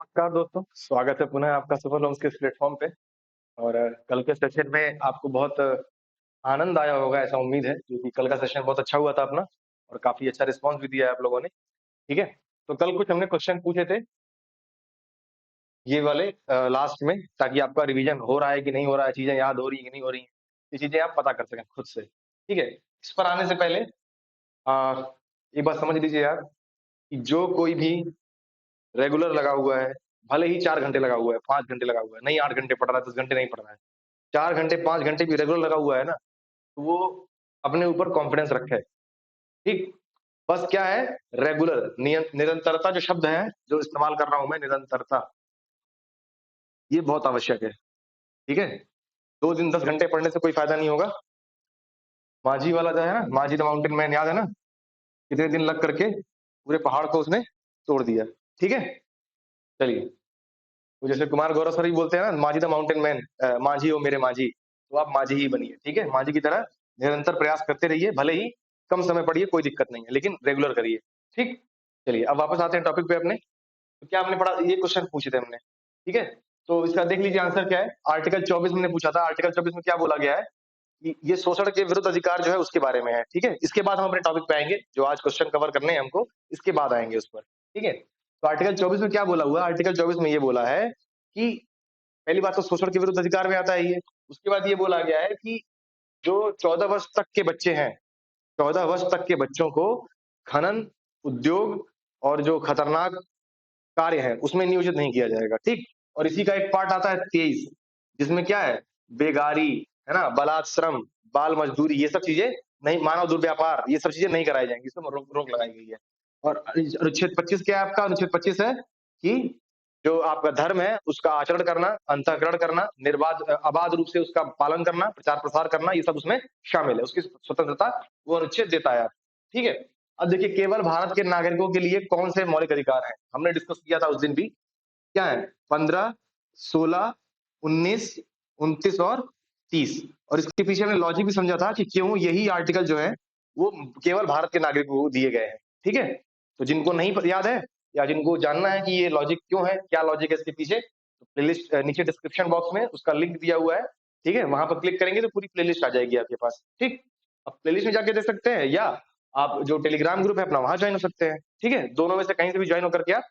नमस्कार दोस्तों, स्वागत है पुनः आपका सफल होम्स के इस प्लेटफ़ॉर्म पे। और कल के सेशन में आपको बहुत आनंद आया होगा, ऐसा उम्मीद है, क्योंकि कल का सेशन बहुत अच्छा हुआ था अपना और काफ़ी अच्छा रिस्पॉन्स भी दिया है आप लोगों ने, ठीक है? तो कल कुछ हमने क्वेश्चन पूछे थे, ये वाले लास्ट में, ताकि आपका रिवीजन हो रहा है कि नहीं हो रहा है, चीज़ें याद हो रही हैं कि नहीं हो रही हैं, ये चीज़ें आप पता कर सकें खुद से, ठीक है? इस पर आने से पहले एक बात समझ लीजिए आप कि जो कोई भी रेगुलर लगा हुआ है, भले ही 4 घंटे लगा हुआ है, 5 घंटे लगा हुआ है, नहीं 8 घंटे पढ़ रहा है, 10 घंटे नहीं पढ़ रहा है। 4 घंटे, 5 घंटे भी रेगुलर लगा हुआ है ना, तो वो अपने ऊपर कॉन्फिडेंस रखे, ठीक? बस क्या है, रेगुलर निरंतरता जो शब्द है, जो इस्तेमाल कर रहा हूँ मैं, निरंतरता, ये बहुत आवश्यक है, ठीक है? 2 दिन 10 घंटे पढ़ने से कोई फ़ायदा नहीं होगा। माझी वाला जो है ना, माझी द माउंटेन मैन, याद है ना? कितने दिन लग करके पूरे पहाड़ को उसने तोड़ दिया, ठीक है? चलिए, तो जैसे कुमार गौरव सर भी बोलते हैं ना, माझी द माउंटेन मैन, माझी हो मेरे माझी, तो आप माझी ही बनिए, ठीक है? माझी की तरह निरंतर प्रयास करते रहिए, भले ही कम समय पढ़िए, कोई दिक्कत नहीं है, लेकिन रेगुलर करिए, ठीक? चलिए, अब वापस आते हैं टॉपिक पे अपने। तो क्या हमने पढ़ा, ये क्वेश्चन पूछे थे हमने, ठीक है? तो इसका देख लीजिए आंसर क्या है। आर्टिकल 24 मैंने पूछा था, आर्टिकल 24 में क्या बोला गया है कि ये शोषण के विरुद्ध अधिकार जो है उसके बारे में है, ठीक है? इसके बाद हम अपने टॉपिक पे आएँगे, जो आज क्वेश्चन कवर करने हैं हमको, इसके बाद आएँगे उस पर, ठीक है? तो आर्टिकल 24 में क्या बोला हुआ है? आर्टिकल 24 में ये बोला है कि पहली बात तो शोषण के विरुद्ध अधिकार में आता है ये। उसके बाद ये बोला गया है कि जो 14 वर्ष तक के बच्चे हैं, 14 वर्ष तक के बच्चों को खनन, उद्योग और जो खतरनाक कार्य है, उसमें नियोजित नहीं किया जाएगा, ठीक? और इसी का एक पार्ट आता है 23, जिसमें क्या है? बेगारी, है ना? बलात्श्रम, बाल मजदूरी, ये सब चीज़ें नहीं, मानव दुर्व्यापार, ये सब चीज़ें नहीं कराई जाएँगी, इसमें रोक रोक लगाई गई है। और अनुच्छेद 25 क्या है आपका? अनुच्छेद 25 है कि जो आपका धर्म है, उसका आचरण करना, अंतःकरण करना, अबाध रूप से उसका पालन करना, प्रचार-प्रसार करना, ये सब उसमें शामिल है। उसकी स्वतंत्रता वो अनुच्छेद देता है, ठीक है? अब देखिए, केवल भारत के नागरिकों के लिए कौन से मौलिक अधिकार हैं? हमने डिस्कस किया था उस दिन भी, क्या है? 15, 16, 19, 29 और 30, और इसके पीछे हमने लॉजिक भी समझा था कि क्यों यही आर्टिकल जो है, वो केवल भारत के नागरिकों को दिए गए हैं, ठीक है? तो जिनको नहीं प याद है या जिनको जानना है कि ये लॉजिक क्यों है, क्या लॉजिक है इसके पीछे, तो प्लेलिस्ट नीचे डिस्क्रिप्शन बॉक्स में उसका लिंक दिया हुआ है, ठीक है? वहाँ पर क्लिक करेंगे तो पूरी प्लेलिस्ट आ जाएगी आपके पास, ठीक? अब प्लेलिस्ट में जाके देख सकते हैं, या आप जो टेलीग्राम ग्रुप है अपना, वहाँ जॉइन हो सकते हैं, ठीक है? दोनों में से कहीं से भी जॉइन होकर के आप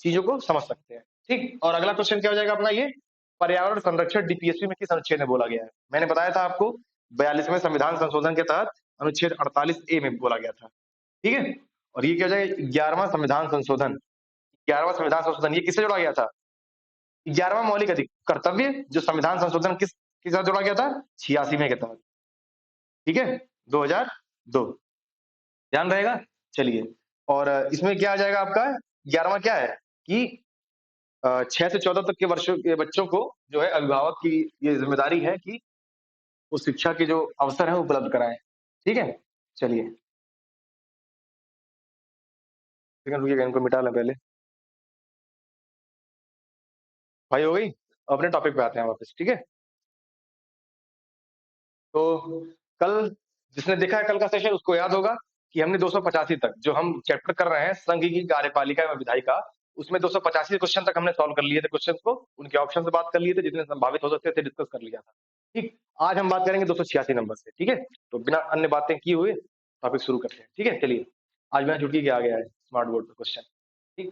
चीज़ों को समझ सकते हैं, ठीक? और अगला क्वेश्चन क्या हो जाएगा अपना ये, पर्यावरण संरक्षण डीपीएसपी में किस अनुच्छेद में बोला गया है? मैंने बताया था आपको, 42वें संविधान संशोधन के तहत अनुच्छेद 48 ए में बोला गया था, ठीक है? और ये क्या हो जाएगा, 11वां संविधान संशोधन, 11वां संविधान संशोधन, ये किससे जोड़ा गया था? 11वां मौलिक कर्तव्य, जो संविधान संशोधन किसके साथ जोड़ा गया था? 86 में के तहत, ठीक है? 2002, ध्यान रहेगा? चलिए, और इसमें क्या आ जाएगा आपका, 11वां क्या है कि 6 से 14 तक के वर्षों के बच्चों को जो है, अभिभावक की ये ज़िम्मेदारी है कि वो शिक्षा के जो अवसर हैं, वो उपलब्ध कराएँ, ठीक है? चलिए, सेकंड रुकिएगा, इनको मिटा लें पहले। भाई हो गई? अपने टॉपिक पे आते हैं वापस, ठीक है? तो कल जिसने देखा है कल का सेशन, उसको याद होगा कि हमने 285 तक, जो हम चैप्टर कर रहे हैं संघ की कार्यपालिका एवं विधायिका, उसमें 285 क्वेश्चन तक हमने सॉल्व कर लिए थे क्वेश्चंस को, उनके ऑप्शन से बात कर लिए थे, जितने संभावित हो सकते थे डिस्कस कर लिया था, ठीक? आज हम बात करेंगे 286 नंबर से, ठीक है? तो बिना अन्य बातें किए हुए टॉपिक शुरू करते हैं, ठीक है? चलिए, आज बिना चुटकी के आ गया है स्मार्ट बोर्ड पे क्वेश्चन, ठीक?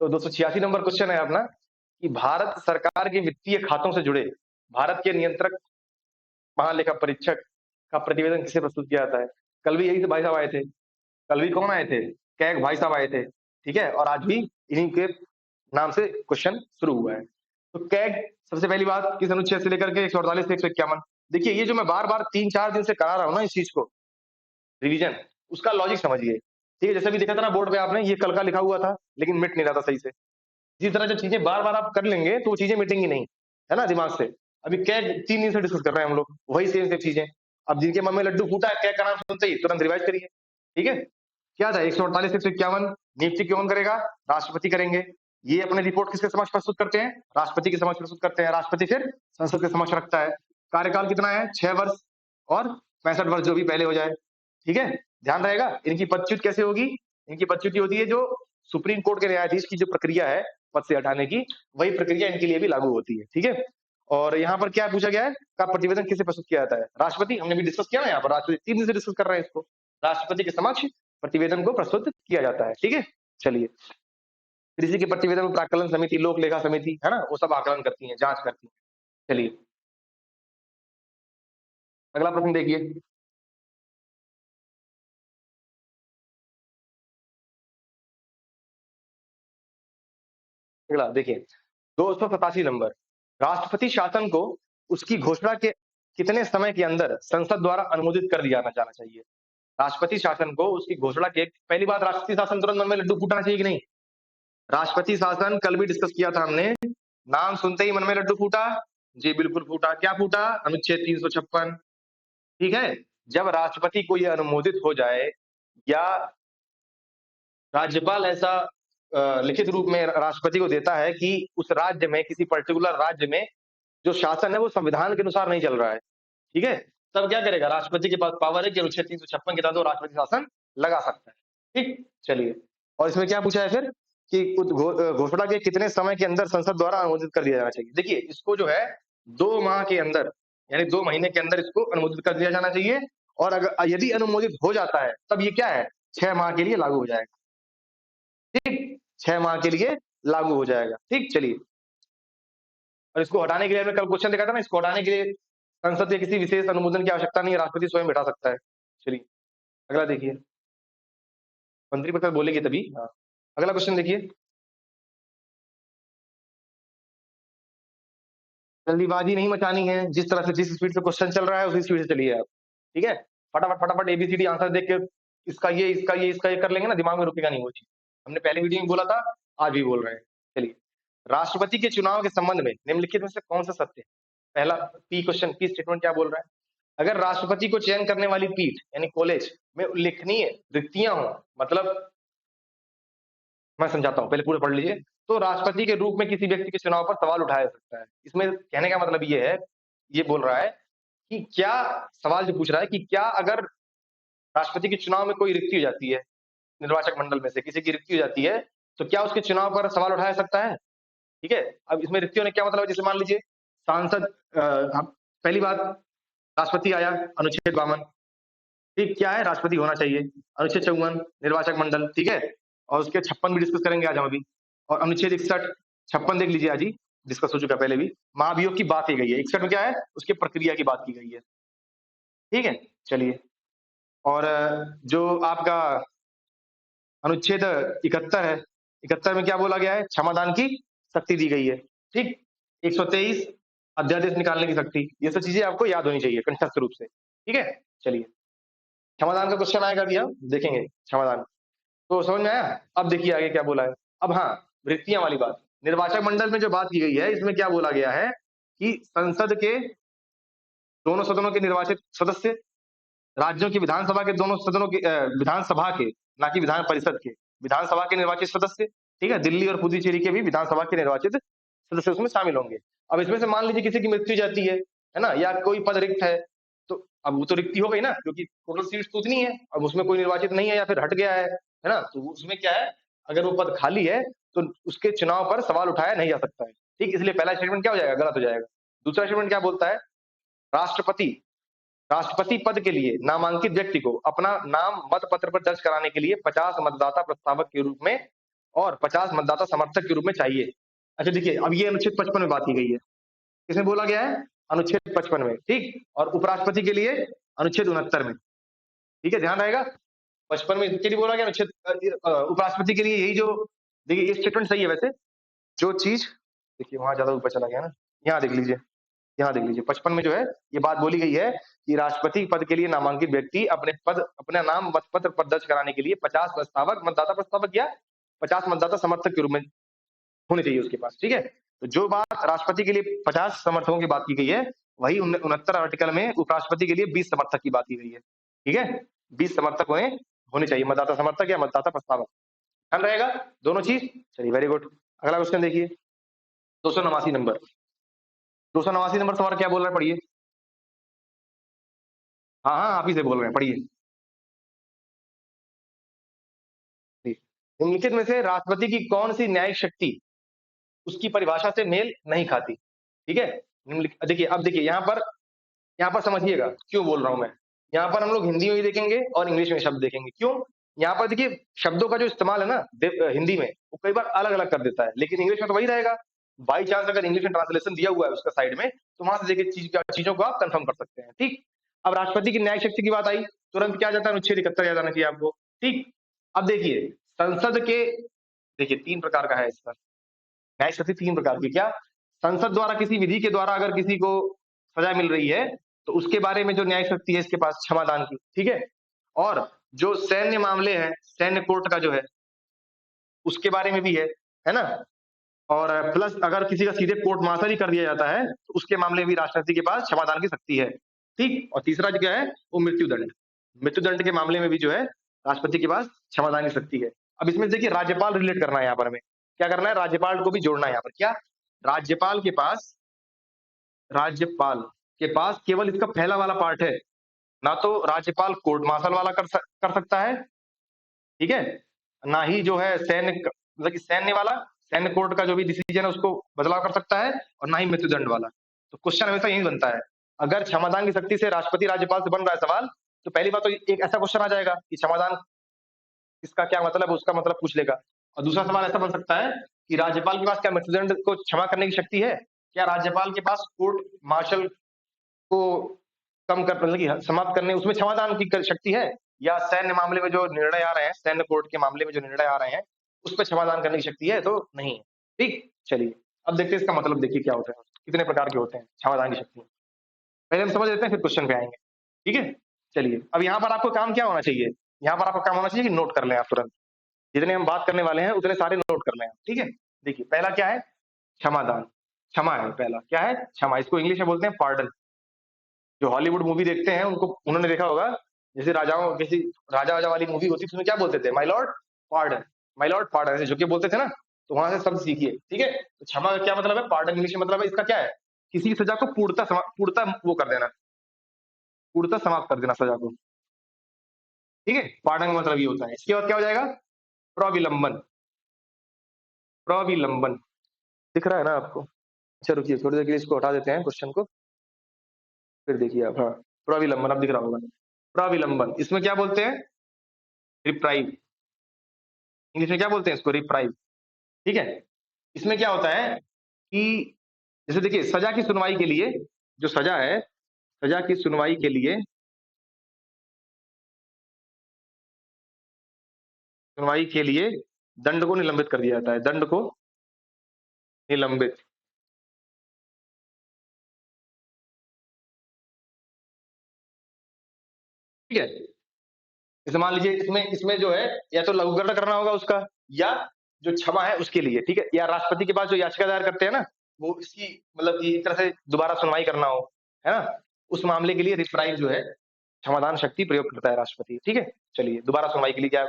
तो 286 नंबर क्वेश्चन है अपना कि भारत सरकार के वित्तीय खातों से जुड़े भारत के नियंत्रक महालेखा परीक्षक का प्रतिवेदन किसे प्रस्तुत किया जाता है? कल भी यही से भाई साहब आए थे। कल भी कौन आए थे? कैग भाई साहब आए थे, ठीक है? और आज भी इन्हीं के नाम से क्वेश्चन शुरू हुआ है। तो कैग, सबसे पहली बात, किस अनुच्छेद से लेकर के 148 से 151, देखिए ये जो मैं बार-बार 3-4 दिन से करा रहा हूँ ना इस चीज़ को, रिवीजन, उसका लॉजिक समझिए, ठीक है? जैसे अभी देखा था ना बोर्ड पे आपने, ये कल का लिखा हुआ था, लेकिन मिट नहीं रहा था सही से। इसी तरह जब चीज़ें बार-बार आप कर लेंगे, तो वो चीज़ें मिटेंगी नहीं, है ना, दिमाग से। अभी कैग 3 दिन से डिस्कस कर रहे हैं हम लोग, वही सेम-सेम चीज़ें। अब जिनके मन में लड्डू फूटा है, कैग का नाम सुनते ही तुरंत रिवाइज़ करिए, ठीक है? क्या था 148 से 151, नियुक्ति कौन करेगा? राष्ट्रपति करेंगे। ये अपने रिपोर्ट किसके समक्ष प्रस्तुत करते हैं? राष्ट्रपति के समक्ष प्रस्तुत करते हैं। राष्ट्रपति फिर संसद के समक्ष रखता है। कार्यकाल कितना है? 6 वर्ष और 65 वर्ष, जो भी पहले हो जाए, ठीक है? ध्यान रहेगा। इनकी पदच्युत कैसे होगी? इनकी पदच्युति होती है जो सुप्रीम कोर्ट के न्यायाधीश की जो प्रक्रिया है, पद से हटाने की, वही प्रक्रिया इनके लिए भी लागू होती है। ठीक है, और यहाँ पर क्या पूछा गया है का प्रतिवेदन किसे प्रस्तुत किया जाता है? राष्ट्रपति, हमने भी डिस्कस किया ना यहाँ पर, राष्ट्रपति 3 दिन से डिस्कस कर रहे हैं इसको। राष्ट्रपति के समक्ष प्रतिवेदन को प्रस्तुत किया जाता है। ठीक है, चलिए, फिर इसी के प्रतिवेदन में प्राक्कलन समिति, लोक लेखा समिति है ना, वो सब आकलन करती है, जांच करती है। चलिए, अगला प्रश्न देखिए। अगला देखिए, 287 नंबर, राष्ट्रपति शासन को उसकी घोषणा के कितने समय के अंदर संसद द्वारा अनुमोदित कर दिया जाना चाहिए? राष्ट्रपति शासन को उसकी घोषणा के, पहली बात, राष्ट्रपति शासन तुरंत मन में लड्डू फूटना चाहिए कि नहीं? राष्ट्रपति शासन कल भी डिस्कस किया था हमने, नाम सुनते ही मन में लड्डू फूटा? जी बिल्कुल फूटा। क्या फूटा? अनुच्छेद 356। ठीक है, जब राष्ट्रपति को यह अनुमोदित हो जाए या राज्यपाल ऐसा लिखित रूप में राष्ट्रपति को देता है कि उस राज्य में, किसी पर्टिकुलर राज्य में जो शासन है वो संविधान के अनुसार नहीं चल रहा है, ठीक है, तब क्या करेगा? राष्ट्रपति के पास पावर है कि अनुच्छेद 356 के तहत वो राष्ट्रपति शासन लगा सकता है। ठीक, चलिए, और इसमें क्या पूछा है फिर कि घोषणा के कितने समय के अंदर संसद द्वारा अनुमोदित कर दिया जाना चाहिए? देखिए, इसको जो है 2 माह के अंदर, यानी 2 महीने के अंदर इसको अनुमोदित कर दिया जाना चाहिए, और अगर यदि अनुमोदित हो जाता है तब ये क्या है, 6 माह के लिए लागू हो जाएगा। ठीक, 6 माह के लिए लागू हो जाएगा। ठीक, चलिए, और इसको हटाने के लिए, कल क्वेश्चन देखा था ना, इसको हटाने के लिए संसद के किसी विशेष अनुमोदन की आवश्यकता नहीं है, राष्ट्रपति स्वयं बैठा सकता है। चलिए, अगला देखिए, मंत्रिपरिषद बोलेगी तभी। हाँ, अगला क्वेश्चन देखिए। जल्दीबाजी नहीं मचानी है, जिस तरह से, जिस स्पीड से क्वेश्चन चल रहा है उसी स्पीड से चलिए आप। ठीक है, फटाफट फटाफट एबीसीडी आंसर देख के इसका ये, इसका ये, इसका ये कर लेंगे ना, दिमाग में रुकेगा नहीं वो चीज। हमने पहले वीडियो में बोला था, आज भी बोल रहे हैं। चलिए, राष्ट्रपति के चुनाव के संबंध में निम्नलिखित में से कौन सा सत्य है? पहला पी क्वेश्चन, पी स्टेटमेंट क्या बोल रहा है? अगर राष्ट्रपति को चयन करने वाली पीठ यानी कॉलेज में उल्लेखनीय रिक्तियां हो, मतलब मैं समझाता हूँ, पहले पूरा पढ़ लीजिए। तो राष्ट्रपति के रूप में किसी व्यक्ति के चुनाव पर सवाल उठाया जा सकता है। इसमें कहने का मतलब ये है, ये बोल रहा है कि क्या, सवाल जो पूछ रहा है कि क्या अगर राष्ट्रपति के चुनाव में कोई रिक्ति हो जाती है, निर्वाचक मंडल में से किसी की रिक्ति हो जाती है, तो क्या उसके चुनाव पर सवाल उठाया जा सकता है? ठीक है, अब इसमें रिक्ति होने क्या मतलब है? जैसे मान लीजिए सांसद, पहली बात, राष्ट्रपति आया, अनुच्छेद 52, ठीक, क्या है, राष्ट्रपति होना चाहिए। अनुच्छेद 54, निर्वाचक मंडल, ठीक है, और उसके 56 भी डिस्कस करेंगे आज हम अभी। और अनुच्छेद 61, 56 देख लीजिए आज ही, डिस्कस हो चुका है पहले भी। महाभियोग की बात की गई है, 61 में क्या है, उसकी प्रक्रिया की बात की गई है। ठीक है, चलिए, और जो आपका अनुच्छेद 71 है, 71 में क्या बोला गया है? क्षमादान की शक्ति दी गई है। ठीक, 123 अध्यादेश निकालने की शक्ति, ये सब चीजें आपको याद होनी चाहिए कंठस्थ रूप से। ठीक है, चलिए, क्षमादान का क्वेश्चन आएगा भी, हम देखेंगे क्षमादान, तो समझ में आया? अब देखिए आगे क्या बोला है। अब हाँ, रिक्तियां वाली बात, निर्वाचक मंडल में जो बात की गई है, इसमें क्या बोला गया है कि संसद के दोनों सदनों के निर्वाचित सदस्य, राज्यों की विधानसभा के दोनों सदनों के, विधानसभा के, ना कि विधान परिषद के, विधानसभा के निर्वाचित सदस्य, ठीक है, दिल्ली और पुदुचेरी के भी विधानसभा के निर्वाचित सदस्य उसमें शामिल होंगे। अब इसमें से मान लीजिए किसी की मृत्यु जाती है ना, या कोई पद रिक्त है, तो अब वो तो रिक्ति हो गई ना, क्योंकि टोटल सीट्स तो उतनी है, अब उसमें कोई निर्वाचित नहीं है या फिर हट गया है ना, तो उसमें क्या है, अगर वो पद खाली है तो उसके चुनाव पर सवाल उठाया नहीं जा सकता है। ठीक, इसलिए पहला स्टेटमेंट क्या हो जाएगा, गलत हो जाएगा। दूसरा स्टेटमेंट क्या बोलता है? राष्ट्रपति, राष्ट्रपति पद के लिए नामांकित व्यक्ति को अपना नाम मत पत्र पर दर्ज कराने के लिए 50 मतदाता प्रस्तावक के रूप में और 50 मतदाता समर्थक के रूप में चाहिए। अच्छा देखिए, अब ये अनुच्छेद 55 में बात की गई है, इसमें बोला गया है अनुच्छेद 55 में, ठीक, और उपराष्ट्रपति के लिए अनुच्छेद 69 में। ठीक है, ध्यान रहेगा, 55 में इसके लिए बोला गया, अनुच्छेद उपराष्ट्रपति के लिए यही जो, देखिए ये स्टेटमेंट सही है वैसे, जो चीज, देखिए वहां ज्यादा ऊपर चला गया ना, यहाँ देख लीजिए, यहाँ देख लीजिए 55 में जो है ये बात बोली गई है कि राष्ट्रपति पद के लिए नामांकित व्यक्ति अपना नाम मतपत्र पर दर्ज कराने के लिए 50 प्रस्तावक, मतदाता प्रस्तावक या 50 मतदाता समर्थक के रूप में होने चाहिए उसके पास। ठीक है, तो जो बात राष्ट्रपति के लिए 50 समर्थकों की बात की गई है, वही 69 आर्टिकल में उपराष्ट्रपति के लिए 20 समर्थक की बात की गई है। ठीक है, 20 समर्थक होने चाहिए, मतदाता समर्थक या मतदाता प्रस्तावक, ध्यान रहेगा दोनों चीज। चलिए, वेरी गुड। अगला क्वेश्चन देखिए, 289 नंबर, 289 नंबर सवाल क्या बोल रहा है, पढ़िए। हाँ हाँ, आप ही से बोल रहे हैं, पढ़िए। निम्नलिखित में से राष्ट्रपति की कौन सी न्यायिक शक्ति उसकी परिभाषा से मेल नहीं खाती। ठीक है? देखिए, अब देखिए यहाँ पर समझिएगा क्यों बोल रहा हूँ मैं। यहाँ पर हम लोग हिंदी में भी देखेंगे और इंग्लिश में शब्द देखेंगे। क्यों? यहाँ पर देखिए शब्दों का जो इस्तेमाल है ना हिंदी में, वो कई बार अलग-अलग कर देता है, लेकिन इंग्लिश में तो वही रहेगा। बाई चांस अगर इंग्लिश में ट्रांसलेशन दिया हुआ है उसका साइड में, तो वहाँ से देखिए चीज़ों को आप कन्फर्म कर सकते हैं। ठीक? अब राष्ट्रपति की न्यायिक शक्ति की बात आई, तुरंत क्या आ जाता है? अनुच्छेद 71 याद आना चाहिए आपको। ठीक? अब देखिए, संसद के देखिए 3 प्रकार का है इसका। न्यायिक शक्ति 3 प्रकार की क्या? संसद द्वारा किसी विधि के द्वारा अगर किसी को सजा मिल रही है, तो उसके बारे में जो न्यायिक शक्ति है इसके पास क्षमादान की, ठीक है? और जो सैन्य मामले हैं, सैन्य कोर्ट का जो है, उसके बारे में भी है ना? और प्लस अगर किसी का सीधे कोर्ट मार्शल ही कर दिया जाता है, तो उसके मामले में भी राष्ट्रपति के पास क्षमादान की शक्ति है। ठीक? और तीसरा जो क्या है, वो मृत्युदंड। मृत्युदंड के मामले में भी जो है, राष्ट्रपति के पास क्षमादान की शक्ति है। अब इसमें देखिए राज्यपाल रिलेट करना है यहाँ पर हमें। क्या करना है? राज्यपाल को भी जोड़ना है यहाँ पर। क्या? राज्यपाल के पास राज्यपाल के पास केवल इसका पहला वाला पार्ट है। ना तो राज्यपाल कोर्ट मार्शल वाला कर सकता है, ठीक है? ना ही जो है मतलब कि सैन्य वाला, सैन्य कोर्ट का जो भी डिसीजन है उसको बदलाव कर सकता है, और ना ही मृत्युदंड वाला। तो क्वेश्चन हमेशा यही बनता है। अगर क्षमादान की शक्ति से राष्ट्रपति राज्यपाल से बन रहा है सवाल, तो पहली बात तो एक ऐसा क्वेश्चन आ जाएगा कि क्षमादान इसका क्या मतलब है, उसका मतलब पूछ लेगा। और दूसरा सवाल ऐसा बन सकता है कि राज्यपाल के पास क्या मृत्युदंड को क्षमा करने की शक्ति है? क्या राज्यपाल के पास कोर्ट मार्शल को कम कर मतलब कि समाप्त करने उसमें क्षमादान की शक्ति है, या सैन्य मामले में जो निर्णय आ रहे हैं, सैन्य कोर्ट के मामले में जो निर्णय आ रहे हैं, उस पर क्षमादान करने की शक्ति है? तो नहीं है। ठीक? चलिए, अब देखते हैं इसका मतलब देखिए क्या होता है, कितने प्रकार के होते हैं क्षमादान की शक्ति। पहले हम समझ लेते हैं फिर क्वेश्चन पे आएँगे। ठीक है? चलिए, अब यहाँ पर आपको काम क्या होना चाहिए? यहाँ पर आपका काम होना चाहिए कि नोट कर लें आप तुरंत। जितने हम बात करने वाले हैं उतने सारे नोट कर लें आप। ठीक है? देखिए, पहला क्या है? क्षमादान। क्षमा है पहला। क्या है? क्षमा। इसको इंग्लिश में बोलते हैं पार्डन। जो हॉलीवुड मूवी देखते हैं उनको उन्होंने देखा होगा, जैसे राजाओं किसी राजा-वाजा वाली मूवी होती थी, उसमें क्या बोलते थे? माय लॉर्ड पार्डन ऐसे झुक के बोलते थे ना, तो वहाँ से शब्द सीखिए, ठीक है? तो क्षमा का क्या मतलब है? पार्डन इंग्लिश में मतलब है इसका क्या है? किसी सज़ा को पूर्णतः वो कर देना, पूर्णतः समाप्त कर देना सज़ा को, ठीक है? पार्डन का मतलब ये होता है। इसके बाद क्या हो जाएगा? प्रविलंबन, प्रविलंबन, दिख रहा है ना आपको? अच्छा रुकिए थोड़ी देर के लिए इसको हटा देते हैं क्वेश्चन को, फिर देखिए आप हाँ, प्रविलंबन अब दिख रहा होगा। प्रविलंबन, इसमें क्या बोलते हैं? रिप्राइव। इंग्लिश में क्या बोलते हैं इसको? रिप्राइव, ठीक है? इसमें क्या होता है कि जैसे देखिए सजा की सुनवाई के लिए जो सजा है, सजा की सुनवाई के लिए दंड को निलंबित कर दिया जाता है, दंड को निलंबित। ठीक है? जैसे मान लीजिए इसमें इसमें जो है या तो लघुकरण करना होगा उसका, या जो क्षमा है उसके लिए, ठीक है? या राष्ट्रपति के पास जो याचिका दायर करते हैं ना, वो इसकी मतलब कि एक तरह से दोबारा सुनवाई करना हो, है ना? उस मामले के लिए रिप्राइव जो है क्षमादान शक्ति प्रयोग करता है राष्ट्रपति, ठीक है? चलिए दोबारा सुनवाई के लिए क्या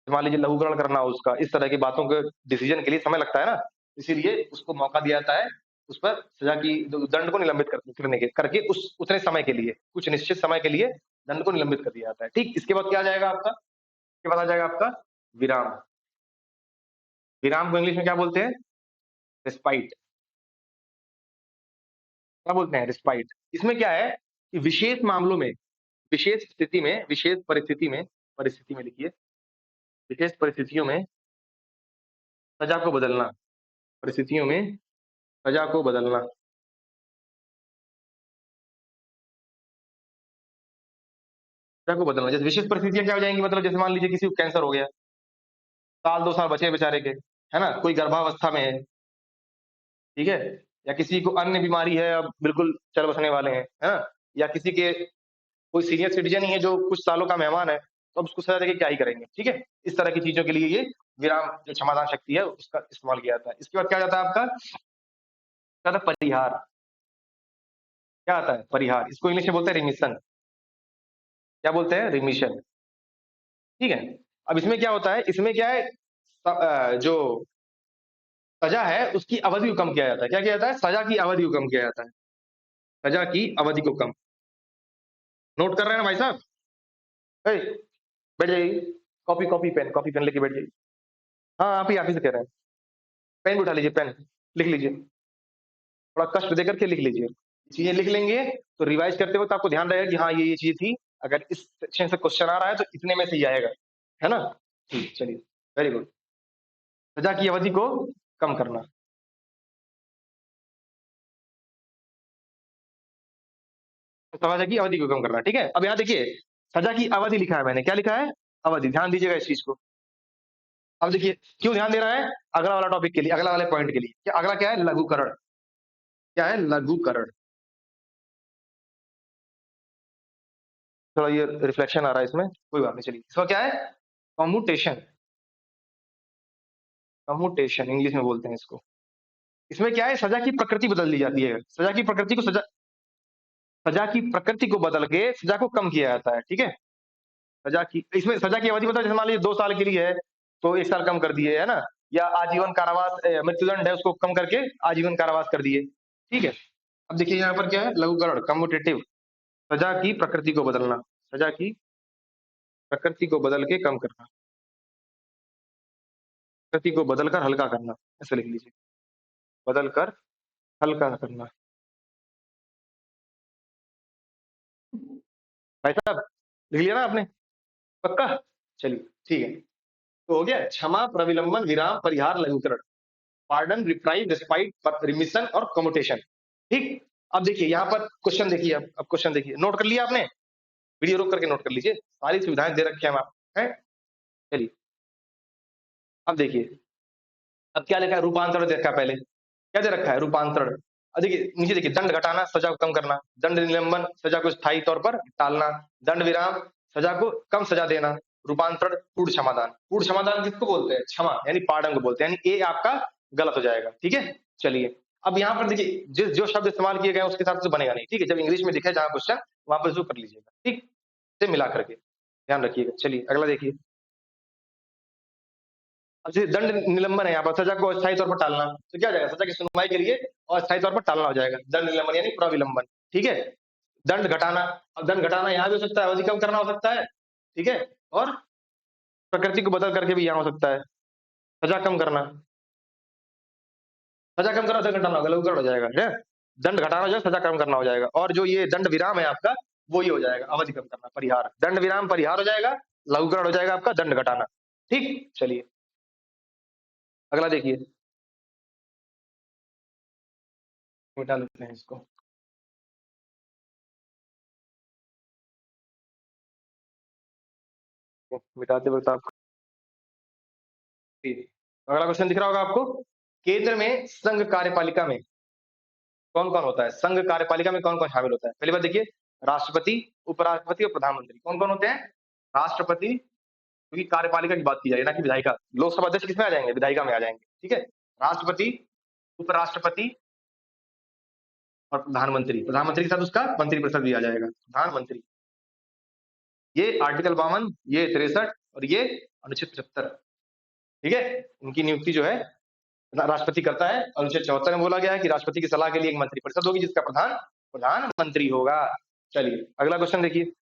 मान लीजिए लघुकरण करना हो उसका, इस तरह की बातों के डिसीजन के लिए समय लगता है ना, इसीलिए उसको मौका दिया जाता है, उस पर सजा की दंड को निलंबित करने के करके उस उतने समय के लिए, कुछ निश्चित समय के लिए दंड को निलंबित कर दिया जाता है। ठीक? इसके बाद क्या आ जाएगा आपका? इसके बाद आ जाएगा आपका विराम। विराम को इंग्लिश में क्या बोलते हैं? रिस्पाइट। क्या बोलते हैं? रिस्पाइट। इसमें क्या है कि विशेष मामलों में, विशेष स्थिति में, विशेष परिस्थिति में लिखिए, विशेष परिस्थितियों में सजा को बदलना, परिस्थितियों में सजा को बदलना, सजा को बदलना। जैसे विशेष परिस्थितियाँ क्या हो जाएँगी मतलब जैसे मान लीजिए किसी को कैंसर हो गया, साल 2 साल बचे हैं बेचारे के, है ना? कोई गर्भावस्था में है, ठीक है? या किसी को अन्य बीमारी है, अब बिल्कुल चल बसने वाले हैं, है ना? या किसी के कोई सीनियर सिटीज़न ही है जो कुछ सालों का मेहमान है, तो अब उसको सज़ा देके क्या ही करेंगे, ठीक है? इस तरह की चीज़ों के लिए ये विराम जो क्षमादान शक्ति है उसका इस्तेमाल किया जाता है। इसके बाद क्या आ जाता है आपका? क्या आता है परिहार, क्या आता है? परिहार, इसको इंग्लिश में बोलते हैं रिमिशन। क्या बोलते हैं? रिमिशन, ठीक है? अब इसमें क्या होता है? इसमें क्या है जो सज़ा है उसकी अवधि को कम किया जाता है। क्या किया जाता है? सज़ा की अवधि को कम किया जाता है। सज़ा की अवधि को कम। नोट कर रहे हैं ना भाई साहब? ए, बैठ जाइए। कॉपी कॉपी पेन लेके बैठ जाइए। हाँ, आप ही से कह रहे हैं। पेन भी उठा लीजिए, पेन लिख लीजिए, थोड़ा कष्ट देकर के लिख लीजिए। चीजें लिख लेंगे तो रिवाइज करते वक्त आपको ध्यान रहेगा कि हाँ ये चीज थी, अगर इस सेक्शन से क्वेश्चन आ रहा है तो इतने में से ही आएगा, है ना? ठीक, चलिए, वेरी गुड। सजा की अवधि को कम करना। सजा की अवधि को कम करना, ठीक है। अब यहाँ देखिए, सजा की अवधि लिखा है मैंने, क्या लिखा है? अवधि। ध्यान दीजिएगा इस चीज को। अब देखिए क्यों ध्यान दे रहा है, अगला वाला टॉपिक के लिए, अगला वाले पॉइंट के लिए। क्या अगला क्या है? लघुकरण। क्या है? लघुकरण। थोड़ा ये रिफ्लेक्शन आ रहा है इसमें, कोई बात नहीं, चलिए। इसका क्या है? कम्यूटेशन। कम्यूटेशन इंग्लिश में बोलते हैं इसको। इसमें क्या है? सजा की प्रकृति बदल दी जाती है। सजा की प्रकृति को बदल के सजा को कम किया जाता है, ठीक है। सजा की, इसमें सजा की अवधि मतलब जैसे मान लीजिए 2 साल के लिए है तो 1 साल कम कर दिए, है ना? या आजीवन कारावास, मृत्युदंड है उसको कम करके आजीवन कारावास कर दिए, ठीक है। अब देखिए यहाँ पर क्या है? लघुकरण, कम्यूटेटिव। सजा की प्रकृति को बदलना, सजा की प्रकृति को बदल के कम करना, प्रकृति को बदलकर हल्का करना, ऐसे लिख लीजिए, बदलकर हल्का करना। भाई साहब, लिख लिया ना आपने? पक्का? चलिए, ठीक है। तो हो गया क्षमा, प्रविलंबन, विराम, परिहार, लघुकरण। पार्डन, रिप्राइव, रिस्पाइट, रिमिशन और कम्यूटेशन। ठीक। अब देखिए यहाँ पर क्वेश्चन देखिए, अब क्वेश्चन देखिए, नोट कर लिया आपने? वीडियो रोक करके नोट कर लीजिए, सारी सुविधाएं दे रखे हैं हम आपको, हैं? चलिए, अब देखिए, अब क्या लिखा है? रूपांतरण दे रखा है पहले। क्या दे रखा है? रूपांतरण। अब देखिए नीचे देखिए, दंड घटाना, सजा को कम करना। दंड निलंबन, सजा को स्थायी तौर पर टालना। दंड विराम, सजा को कम सजा देना। रूपांतरण, पूर्ण क्षमादान। पूर्ण क्षमादान किसको बोलते हैं? क्षमा यानी पार्डन को बोलते हैं, यानी ए आपका गलत हो जाएगा, ठीक है। चलिए, अब यहाँ पर देखिए जिस जो शब्द इस्तेमाल किए गए उसके हिसाब से बनेगा नहीं, ठीक है। जब इंग्लिश में दिखे जहां क्वेश्चन, वहां पर जो कर लीजिएगा, ठीक से मिला करके ध्यान रखिएगा। चलिए अगला देखिए। अब जैसे दंड निलंबन है, यहाँ पर सजा को अस्थायी तौर पर टालना, तो क्या हो जाएगा? सजा की सुनवाई के लिए और अस्थायी तौर पर टालना हो जाएगा, दंड निलंबन यानी प्रविलंबन, ठीक है। दंड घटाना, अब दंड घटाना यहाँ भी हो सकता है, अवधि कम करना हो सकता है, ठीक है। और प्रकृति को बदल करके भी यहाँ हो सकता है। सजा कम करना, सजा कम करना, दंड घटाना होगा, लघुकरण हो जाएगा, है। दंड घटाना हो जाएगा, सजा कम करना हो जाएगा। और जो ये दंड विराम है आपका, वो ये हो जाएगा, अवधि कम करना, परिहार। दंड विराम परिहार हो जाएगा, लघुकरण हो जाएगा आपका दंड घटाना, ठीक। चलिए अगला देखिए, मिटा लेते हैं इसको। मिटाते वक्त आप, अगला क्वेश्चन दिख रहा होगा आपको। केंद्र में संघ कार्यपालिका में कौन कौन होता है? संघ कार्यपालिका में कौन कौन शामिल होता है? पहली बात देखिए, राष्ट्रपति, उपराष्ट्रपति और प्रधानमंत्री कौन कौन होते हैं? राष्ट्रपति, क्योंकि कार्यपालिका की बात की जाए ना कि विधायिका। लोकसभा अध्यक्ष किसमें आ जाएंगे? विधायिका में आ जाएंगे, ठीक है। राष्ट्रपति, उपराष्ट्रपति और प्रधानमंत्री, प्रधानमंत्री के साथ उसका मंत्रिपरिषद भी आ जाएगा, प्रधानमंत्री। ये आर्टिकल 52, ये 63 और ये अनुच्छेद 75, ठीक है। उनकी नियुक्ति जो है राष्ट्रपति करता है। अनुच्छेद 74 में बोला गया है कि राष्ट्रपति की सलाह के लिए एक मंत्रिपरिषद होगी जिसका प्रधान प्रधानमंत्री होगा। चलिए अगला क्वेश्चन देखिए।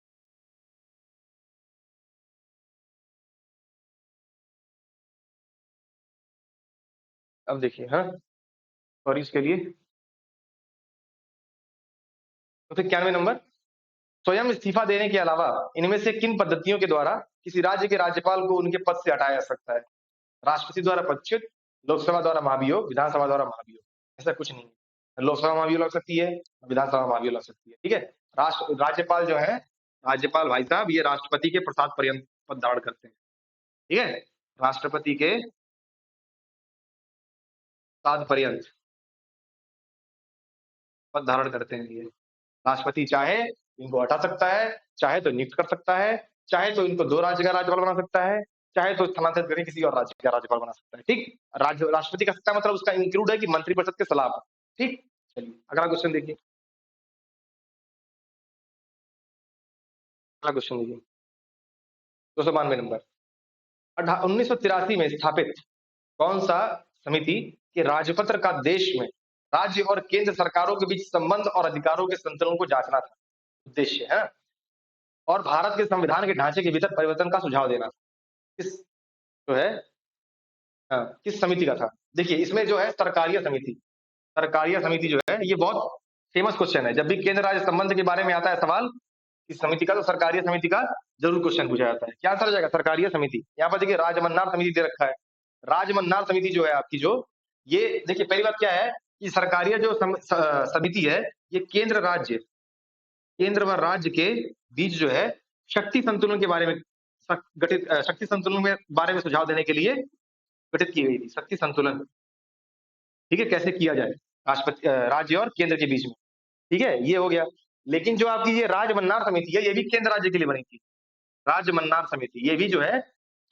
अब देखिए, हाँ, सॉरी इसके लिए। तो फिर 91 नंबर, स्वयं इस्तीफा देने के अलावा इनमें से किन पद्धतियों के द्वारा किसी राज्य के राज्यपाल को उनके पद से हटाया जा सकता है? राष्ट्रपति द्वारा पदच्युत, लोकसभा द्वारा महाभियोग, विधानसभा द्वारा महाभियोग। ऐसा कुछ नहीं है, लोकसभा महाभियोग लग सकती है, विधानसभा महाभियोग लग सकती है, ठीक है। राज्यपाल जो है, राज्यपाल भाई साहब ये राष्ट्रपति के प्रसाद पर्यंत पद धारण करते हैं, ठीक है। राष्ट्रपति के प्रसाद पर्यंत पद धारण करते हैं ये। राष्ट्रपति चाहे इनको हटा सकता है, चाहे तो नियुक्त कर सकता है, चाहे तो इनको 2 राज्य का राज्यपाल बना सकता है, चाहे तो स्थानांतरित करके किसी और राज्य का राज्यपाल बना सकता है, ठीक। राष्ट्रपति का सत्ता मतलब उसका इंक्लूड है कि मंत्रिपरिषद के सलाह पर, ठीक। चलिए अगला क्वेश्चन देखिए, अगला क्वेश्चन देखिए, 292 नंबर। 1983 में स्थापित कौन सा समिति के राजपत्र का देश में राज्य और केंद्र सरकारों के बीच संबंध और अधिकारों के संतुलन को जांचना था, उद्देश्य है। और भारत के संविधान के ढांचे के भीतर परिवर्तन का सुझाव देना था। इस जो है हाँ, किस समिति का था? देखिए इसमें जो है सरकारीय समिति, सरकारीय समिति जो है ये बहुत फेमस क्वेश्चन है। जब भी केंद्र राज्य संबंध के बारे में आता है सवाल इस समिति का, तो सरकारीय समिति का जरूर क्वेश्चन पूछा जाता है। क्या आंसर हो जाएगा? सरकारीय समिति। यहाँ पर देखिए राजमन्नार समिति दे रखा है। राजमन्नार समिति जो है आपकी जो, ये देखिए पहली बात क्या है कि सरकारीय जो समिति है, ये केंद्र व राज्य के बीच जो है शक्ति संतुलन के बारे में गठित शक्ति संतुलन में बारे में सुझाव देने के लिए गठित की गई थी। शक्ति संतुलन, ठीक है, कैसे किया जाए राष्ट्रपति राज्य और केंद्र के बीच में, ठीक है, ये हो गया। लेकिन जो आपकी ये राजमन्नार समिति है, ये भी केंद्र राज्य के लिए बनी थी। राजमन्नार समिति ये भी जो है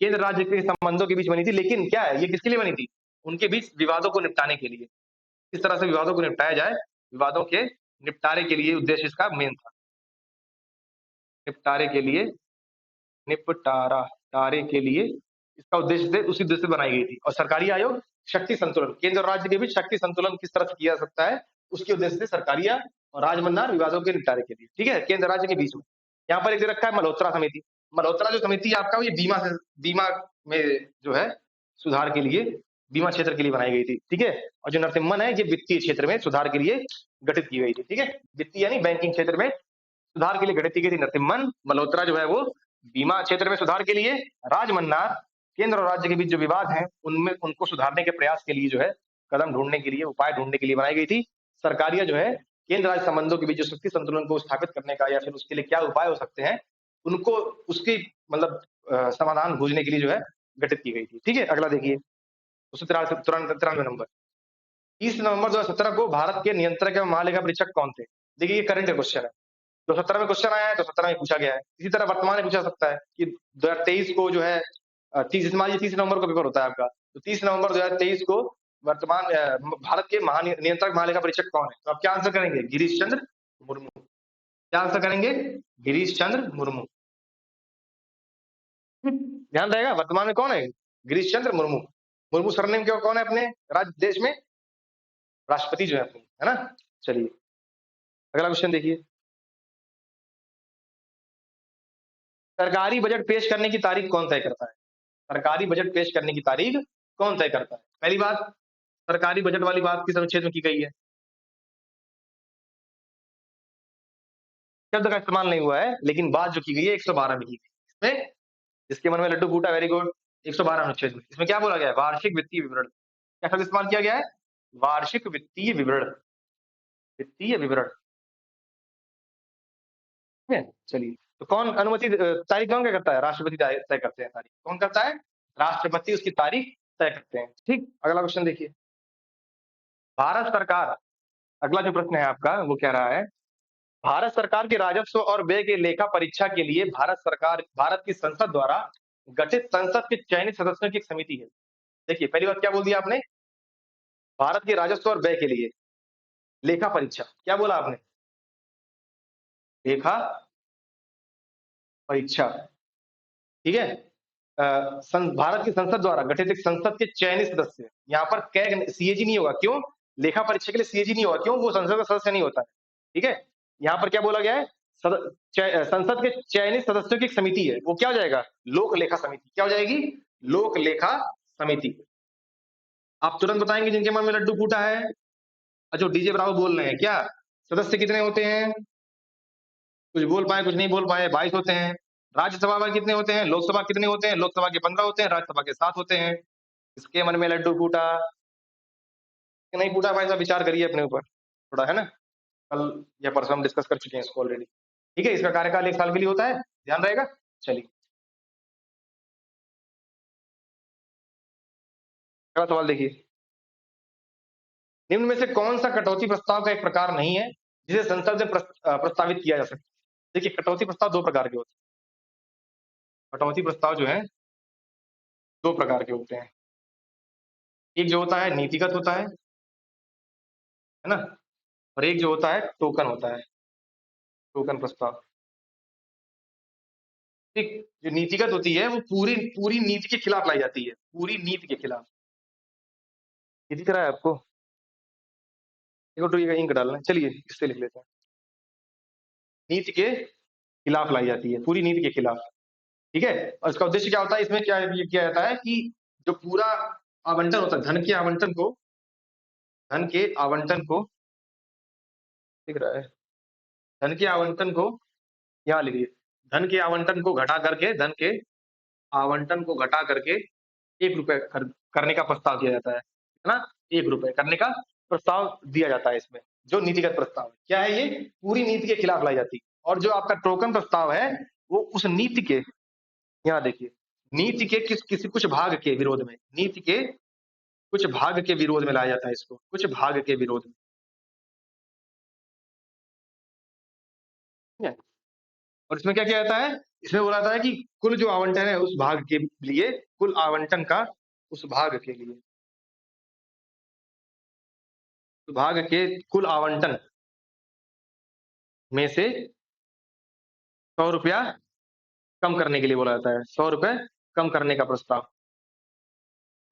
केंद्र राज्य के संबंधों के बीच बनी थी। लेकिन क्या है, ये किसके लिए बनी थी? उनके बीच विवादों को निपटाने के लिए। किस तरह से विवादों को निपटाया जाए, विवादों के निपटारे के लिए उद्देश्य इसका मेन था। निपटारे के लिए, निपटारा टारे के लिए इसका उद्देश्य से उसी उद्देश्य से बनाई गई थी। और सरकारी आयोग शक्ति संतुलन, केंद्र और राज्य के बीच शक्ति संतुलन किस तरह से किया जा सकता है, उसके उद्देश्य से सरकारी और राजमन्नार विवादों के निपटारे के लिए, ठीक है, केंद्र राज्य के बीच में। यहाँ पर एक दे रखा है मल्होत्रा समिति। मल्होत्रा जो समिति आपका ये बीमा में जो है सुधार के लिए, बीमा क्षेत्र के लिए बनाई गई थी, ठीक है। और जो नरसिम्हन है ये वित्तीय क्षेत्र में सुधार के लिए गठित की गई थी, ठीक है। वित्तीय यानी बैंकिंग क्षेत्र में सुधार के लिए गठित की गई थी नरसिम्हन। मल्होत्रा जो है वो बीमा क्षेत्र में सुधार के लिए, राजमन्नार केंद्र और राज्य के बीच जो विवाद हैं उनमें उनको सुधारने के प्रयास के लिए जो है कदम ढूंढने के लिए, उपाय ढूंढने के लिए बनाई गई थी। सरकारिया जो है केंद्र राज्य संबंधों के बीच जो शक्ति संतुलन को स्थापित करने का या फिर उसके लिए क्या उपाय हो सकते हैं उनको, उसकी मतलब समाधान खोजने के लिए जो है गठित की गई थी, ठीक है। अगला देखिए 93 नंबर, 30 नवंबर 2017 को भारत के नियंत्रक एवं महालेखा परीक्षक कौन थे? देखिए ये करंट क्वेश्चन है, 2017 में क्वेश्चन आया है तो 17 में पूछा गया है। इसी तरह वर्तमान में पूछा सकता है कि 2023 को जो है 30 नवंबर को पेपर होता है आपका, तो 30 नवंबर 2023 को वर्तमान भारत के नियंत्रक महालेखा परीक्षक कौन है? तो आप क्या आंसर करेंगे? गिरीश चंद्र मुर्मू। क्या आंसर करेंगे? गिरीश चंद्र मुर्मू। ध्यान रहेगा, वर्तमान में कौन है? गिरीश चंद्र मुर्मू। मुर्मू सरनेम क्यों कौन है अपने राज्य देश में? राष्ट्रपति जो है अपने, है ना। चलिए अगला क्वेश्चन देखिए, सरकारी बजट पेश करने की तारीख कौन तय करता है? सरकारी बजट पेश करने की तारीख कौन तय करता है? पहली बात, सरकारी बजट वाली बात किस अनुच्छेद में की गई है? शब्द का इस्तेमाल नहीं हुआ है, लेकिन बात जो की गई है 112 में की गई। इसमें जिसके मन में लड्डू फूटा, वेरी गुड। 112 अनुच्छेद में इसमें क्या बोला गया है? वार्षिक वित्तीय विवरण। क्या शब्द इस्तेमाल किया गया है? वार्षिक वित्तीय विवरण, वित्तीय विवरण, ठीक है। चलिए, तो कौन अनुमति तारीख कौन क्या करता है? राष्ट्रपति तय करते हैं तारीख। कौन करता है? राष्ट्रपति उसकी तारीख तय करते हैं, ठीक। अगला क्वेश्चन देखिए, भारत सरकार, अगला जो प्रश्न है आपका वो कह रहा है भारत सरकार के राजस्व और व्यय के लेखा परीक्षा के लिए भारत की संसद द्वारा गठित संसद के चयनित सदस्यों की एक समिति है। देखिए पहली बात क्या बोल दिया आपने? भारत के राजस्व और व्यय के लिए लेखा परीक्षा, क्या बोला आपने? लेखा परीक्षा, ठीक है। भारत की संसद द्वारा गठित एक संसद के चयनित सदस्य, यहाँ पर सीएजी नहीं होगा। क्यों? लेखा परीक्षा के लिए सीएजी नहीं होगा, क्यों? वो संसद का सदस्य नहीं होता है, ठीक है। यहाँ पर क्या बोला गया है? संसद के चयनित सदस्यों की एक समिति है, वो क्या हो जाएगा? लोक लेखा समिति। क्या हो जाएगी? लोक लेखा समिति। आप तुरंत बताएंगे जिनके मन में लड्डू फूटा है। अच्छा डीजे ब्रावो बोल रहे हैं क्या? सदस्य कितने होते हैं? कुछ बोल पाए कुछ नहीं बोल पाए। 22 होते हैं। राज्यसभा में कितने होते हैं? लोकसभा कितने होते हैं? लोकसभा के 15 होते हैं, राज्यसभा के 7 होते हैं। इसके मन में लड्डू फूटा कि नहीं फूटा, भाई साहब विचार करिए अपने ऊपर थोड़ा, है ना। कल या परसों हम डिस्कस कर चुके हैं इसको ऑलरेडी, ठीक है। इसका कार्यकाल 1 साल के लिए होता है, ध्यान रहेगा। चलिए अगला सवाल देखिए, निम्न में से कौन सा कटौती प्रस्ताव का एक प्रकार नहीं है जिसे संसद में प्रस्तावित किया जा सकता है? देखिए कटौती प्रस्ताव 2 प्रकार के होते हैं। कटौती प्रस्ताव जो है 2 प्रकार के होते हैं। एक जो होता है नीतिगत होता है ना, और एक जो होता है टोकन होता है, टोकन प्रस्ताव। ठीक, जो नीतिगत होती है वो पूरी पूरी नीति के खिलाफ लाई जाती है, पूरी नीति के खिलाफ। ये दिख रहा है आपको? देखो तो ये इंक डालना है, चलिए इससे लिख लेते हैं। नीति के खिलाफ लाई जाती है, पूरी नीति के खिलाफ, ठीक है। और इसका उद्देश्य क्या होता है? इसमें क्या ये किया जाता है कि जो पूरा आवंटन होता है, धन के आवंटन को दिख रहा है, धन के आवंटन को यहाँ लिखिए, धन के आवंटन को घटा करके, धन के आवंटन को घटा करके 1 रुपए करने का प्रस्ताव किया जाता है ना? 1 रुपए करने का प्रस्ताव दिया जाता है इसमें, जो नीतिगत प्रस्ताव है। क्या है ये? पूरी नीति के खिलाफ लाई जाती है। और जो आपका टोकन प्रस्ताव है, वो उस नीति के, यहाँ देखिए, नीति के किसी कुछ भाग के विरोध में, नीति के कुछ भाग के विरोध में लाया जाता है इसको, कुछ भाग के विरोध में। ठीक है? और इसमें क्या किया जाता है? इसमें बोला जाता है कि कुल जो आवंटन है उस भाग के लिए, कुल आवंटन का उस भाग के लिए, उस भाग के कुल आवंटन में से 100 रुपया कम करने के लिए बोला जाता है। 100 रुपए कम करने का प्रस्ताव,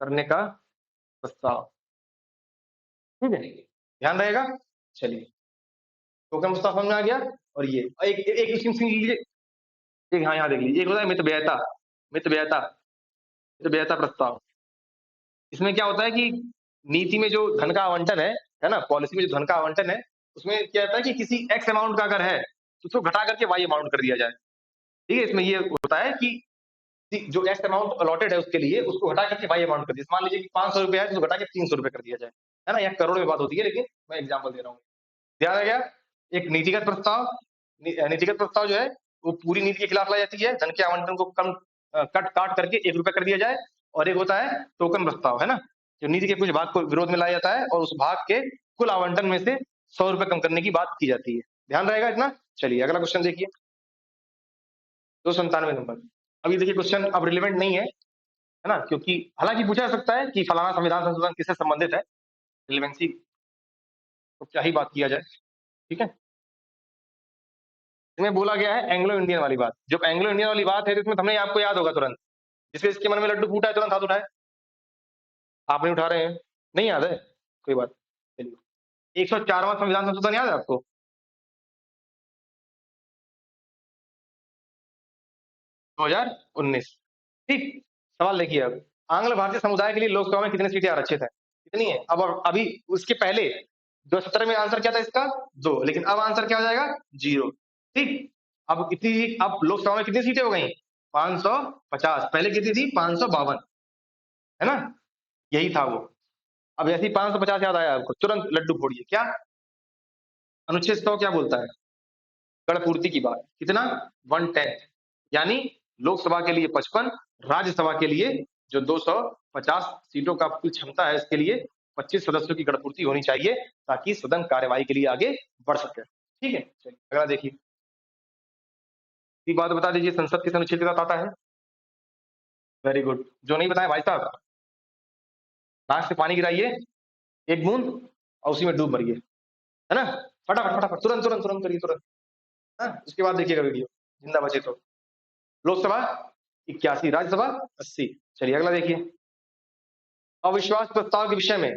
करने का प्रस्ताव। ठीक है? ध्यान रहेगा? चलिए, टोकन प्रस्ताव समझ में आ गया। और ये एक एक इसमें लीजिए, एक हाँ यहाँ देख लीजिए, एक होता है मितव्ययिता, मितव्ययिता, मितव्ययिता प्रस्ताव। इसमें क्या होता है कि नीति में जो धन का आवंटन है ना, पॉलिसी में जो धन का आवंटन है, उसमें क्या होता है कि किसी एक्स अमाउंट का अगर है, तो उसको घटा करके वाई अमाउंट कर दिया जाए। ठीक है? इसमें ये होता है कि जो एक्स अमाउंट अलॉटेड है उसके लिए, उसको हटा करके वाई अमाउंट कर दिया। मान लीजिए कि 500 रुपए है, तो घटा के 300 रुपए कर दिया जाए, है ना? यहाँ करोड़ में बात होती है, लेकिन मैं एग्जाम्पल दे रहा हूँ। ध्यान आ गया? एक नीतिगत प्रस्ताव, नीतिगत प्रस्ताव जो है वो पूरी नीति के खिलाफ लाई जाती है, धन के आवंटन को कम कट काट करके 1 रुपए कर दिया जाए। और एक होता है टोकन प्रस्ताव, है ना, जो नीति के कुछ भाग को विरोध में लाया जाता है और उस भाग के कुल आवंटन में से 100 रुपए कम करने की बात की जाती है। ध्यान रहेगा इतना? चलिए अगला क्वेश्चन देखिए, 297 नंबर। अभी देखिए क्वेश्चन अब रिलेवेंट नहीं है ना, क्योंकि हालांकि पूछा जा सकता है कि फलाना संविधान संशोधन किससे संबंधित है, रिलेवेंसी तो क्या ही बात किया जाए। ठीक है? इसमें बोला गया है एंग्लो इंडियन वाली बात। जब एंग्लो इंडियन वाली बात है तो इसमें हमें आपको याद होगा तुरंत, जिसके इसके मन में लड्डू फूटा है तुरंत हाथ उठाए। आप नहीं उठा रहे हैं? नहीं याद है? कोई बात, चलिए। 104वां संविधान संशोधन याद है आपको? दो हजार 19। ठीक, सवाल देखिए अब, आंग्ल भारतीय समुदाय के लिए लोकसभा में कितनी सीटें आरक्षित है? कितनी है? अब अभी उसके पहले 2017 में आंसर क्या था इसका? 2, लेकिन अब आंसर क्या हो जाएगा? 0। ठीक, अब कितनी, अब लोकसभा में कितनी सीटें हो गई? 550। पहले कितनी थी? 552, है ना? यही था वो। अब ऐसे ही 550 याद आया आपको, तुरंत लड्डू फोड़िए। क्या अनुच्छेद 100 क्या बोलता है? गणपूर्ति की बात। कितना? 1/10, यानी लोकसभा के लिए 55, राज्यसभा के लिए जो 250 सीटों का कुल क्षमता है, इसके लिए 25 सदस्यों की गणपूर्ति होनी चाहिए, ताकि सदन कार्यवाही के लिए आगे बढ़ सके। ठीक है? चलिए अगला देखिए, बात बता दीजिए, संसद किस अनुच्छेद के तहत आता है? Very good. जो नहीं बताया भाई साहब, नाक से पानी गिराइए, एक बूंद, और उसी में डूब मरिए, है ना? फटाफट फटाफट, तुरंत तुरंत तुरंत करिए, तुरंत। हाँ, उसके बाद देखिएगा वीडियो, जिंदा बचे तो। लोकसभा 81, राज्यसभा 80। चलिए अगला देखिए, अविश्वास प्रस्ताव के विषय में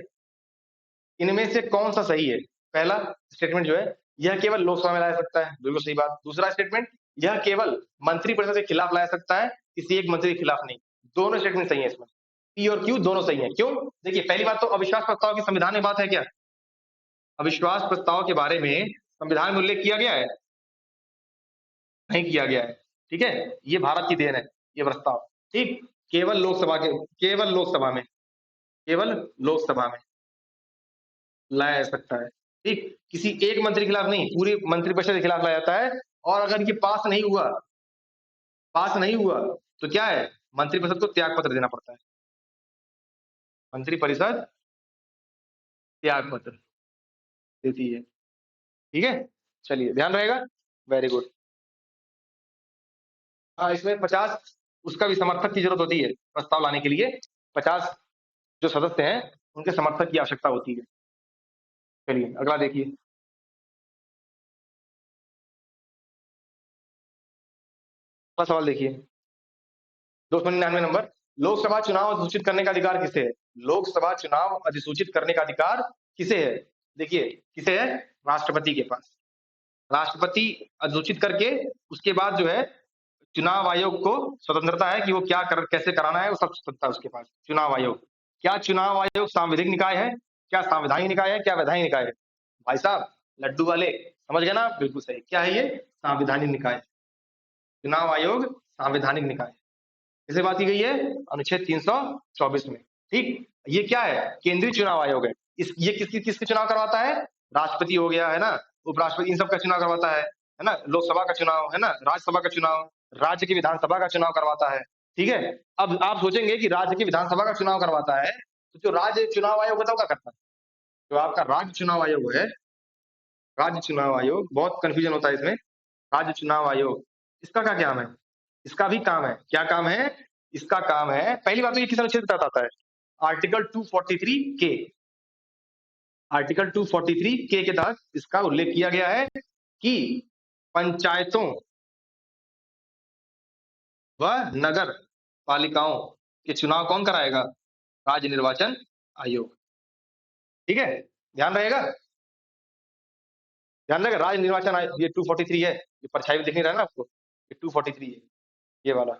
इनमें से कौन सा सही है? पहला स्टेटमेंट जो है, यह केवल लोकसभा में लाया सकता है, बिल्कुल सही बात। दूसरा स्टेटमेंट, यह केवल मंत्रिपरिषद के खिलाफ लाया सकता है, किसी एक मंत्री के खिलाफ नहीं। दोनों स्टेटमेंट सही है इसमें, पी और क्यू दोनों सही है। क्यों? देखिए, पहली बात तो अविश्वास प्रस्ताव की संविधान में बात है क्या? अविश्वास प्रस्ताव के बारे में संविधान में उल्लेख किया गया है? नहीं किया गया है। ठीक है? ये भारत की देन है, ये प्रस्ताव। ठीक, केवल लोकसभा के, केवल लोकसभा में, केवल लोकसभा में लाया जा सकता है। ठीक, किसी एक मंत्री के खिलाफ नहीं, पूरी मंत्रिपरिषद के खिलाफ लाया जाता है। और अगर ये पास नहीं हुआ, पास नहीं हुआ, तो क्या है? मंत्रिपरिषद को त्याग पत्र देना पड़ता है। मंत्रिपरिषद त्याग पत्र देती है। ठीक है? चलिए ध्यान रहेगा, वेरी गुड। हाँ, इसमें 50 उसका भी समर्थक की जरूरत होती है, प्रस्ताव लाने के लिए 50 जो सदस्य हैं उनके समर्थक की आवश्यकता होती है। चलिए अगला देखिए, अगला सवाल देखिए, 299 नंबर। लोकसभा चुनाव अधिसूचित करने का अधिकार किसे है? लोकसभा चुनाव अधिसूचित करने का अधिकार किसे है? देखिए, किसे है? राष्ट्रपति के पास। राष्ट्रपति अधिसूचित करके उसके बाद जो है, चुनाव आयोग को स्वतंत्रता है कि वो क्या कैसे कराना है, वो सब स्वतंत्रता उसके पास, चुनाव आयोग। क्या चुनाव आयोग सांविधिक निकाय है, क्या संवैधानिक निकाय है, क्या वैधानिक निकाय है? भाई साहब लड्डू वाले, समझ गए ना आप? बिल्कुल सही। क्या है ये? संवैधानिक निकाय। चुनाव आयोग संवैधानिक निकाय। किसे बात की गई है? अनुच्छेद 324 में। ठीक, ये क्या है? केंद्रीय चुनाव आयोग है। ये किसके चुनाव करवाता है? राष्ट्रपति हो गया है ना, उपराष्ट्रपति, इन सब का चुनाव करवाता है ना, लोकसभा का चुनाव है ना, राज्यसभा का चुनाव, राज्य की विधानसभा का चुनाव करवाता है। ठीक है, अब आप सोचेंगे कि राज्य की विधानसभा का चुनाव करवाता है, तो जो राज्य चुनाव आयोग होता है वो क्या करता है? जो आपका राज्य चुनाव आयोग है, राज्य चुनाव आयोग, बहुत कंफ्यूजन होता है इसमें। राज्य चुनाव आयोग, इसका क्या काम है? इसका भी काम है। क्या काम है? इसका काम है, पहली बात तो ये किस अनुच्छेद के तहत आता है? आर्टिकल 243 के। आर्टिकल 243 के तहत इसका उल्लेख किया गया है कि पंचायतों व नगर पालिकाओं के चुनाव कौन कराएगा? राज्य निर्वाचन आयोग। ठीक है, ध्यान रहेगा। ध्यान रहेगा, राज्य निर्वाचन आयोग, ये 243 है, ये परछाई में दिख नहीं रहा है ना आपको? ये 243 है, ये वाला